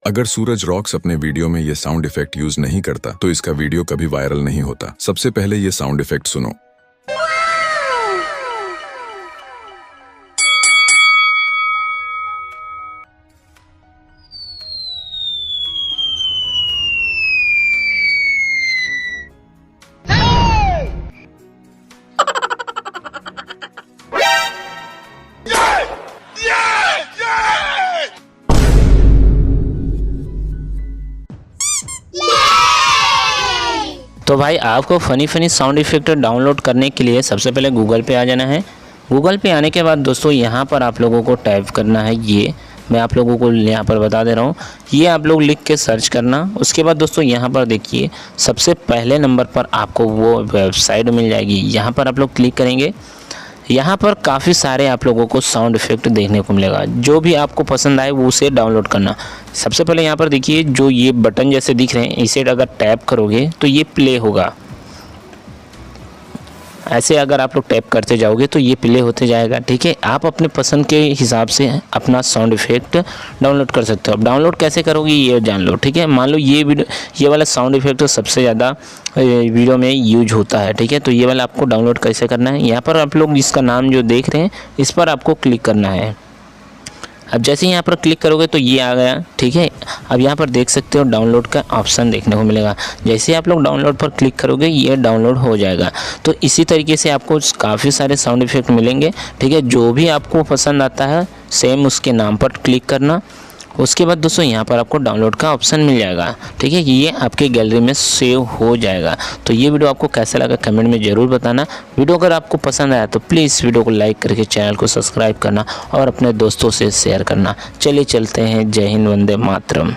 अगर सूरज रॉक्स अपने वीडियो में ये साउंड इफेक्ट यूज नहीं करता तो इसका वीडियो कभी वायरल नहीं होता। सबसे पहले ये साउंड इफेक्ट सुनो। तो भाई आपको फ़नी साउंड इफ़ेक्ट डाउनलोड करने के लिए सबसे पहले गूगल पे आ जाना है। गूगल पे आने के बाद दोस्तों यहाँ पर आप लोगों को टाइप करना है, ये मैं आप लोगों को यहाँ पर बता दे रहा हूँ, ये आप लोग लिख के सर्च करना। उसके बाद दोस्तों यहाँ पर देखिए सबसे पहले नंबर पर आपको वो वेबसाइट मिल जाएगी। यहाँ पर आप लोग क्लिक करेंगे, यहाँ पर काफ़ी सारे आप लोगों को साउंड इफ़ेक्ट देखने को मिलेगा। जो भी आपको पसंद आए वो उसे डाउनलोड करना। सबसे पहले यहाँ पर देखिए जो ये बटन जैसे दिख रहे हैं, इसे अगर टैप करोगे तो ये प्ले होगा। ऐसे अगर आप लोग टैप करते जाओगे तो ये प्ले होते जाएगा। ठीक है, आप अपने पसंद के हिसाब से अपना साउंड इफ़ेक्ट डाउनलोड कर सकते हो। अब डाउनलोड कैसे करोगे ये जान लो। ठीक है, मान लो ये वाला साउंड इफ़ेक्ट तो सबसे ज़्यादा वीडियो में यूज होता है। ठीक है, तो ये वाला आपको डाउनलोड कैसे करना है, यहाँ पर आप लोग इसका नाम जो देख रहे हैं इस पर आपको क्लिक करना है। अब जैसे यहाँ पर क्लिक करोगे तो ये आ गया। ठीक है, अब यहाँ पर देख सकते हो डाउनलोड का ऑप्शन देखने को मिलेगा। जैसे आप लोग डाउनलोड पर क्लिक करोगे ये डाउनलोड हो जाएगा। तो इसी तरीके से आपको काफ़ी सारे साउंड इफ़ेक्ट मिलेंगे। ठीक है, जो भी आपको पसंद आता है सेम उसके नाम पर क्लिक करना। उसके बाद दोस्तों यहाँ पर आपको डाउनलोड का ऑप्शन मिल जाएगा। ठीक है, ये आपके गैलरी में सेव हो जाएगा। तो ये वीडियो आपको कैसा लगा कमेंट में ज़रूर बताना। वीडियो अगर आपको पसंद आया तो प्लीज़ वीडियो को लाइक करके चैनल को सब्सक्राइब करना और अपने दोस्तों से शेयर करना। चलिए चलते हैं। जय हिंद, वंदे मातरम।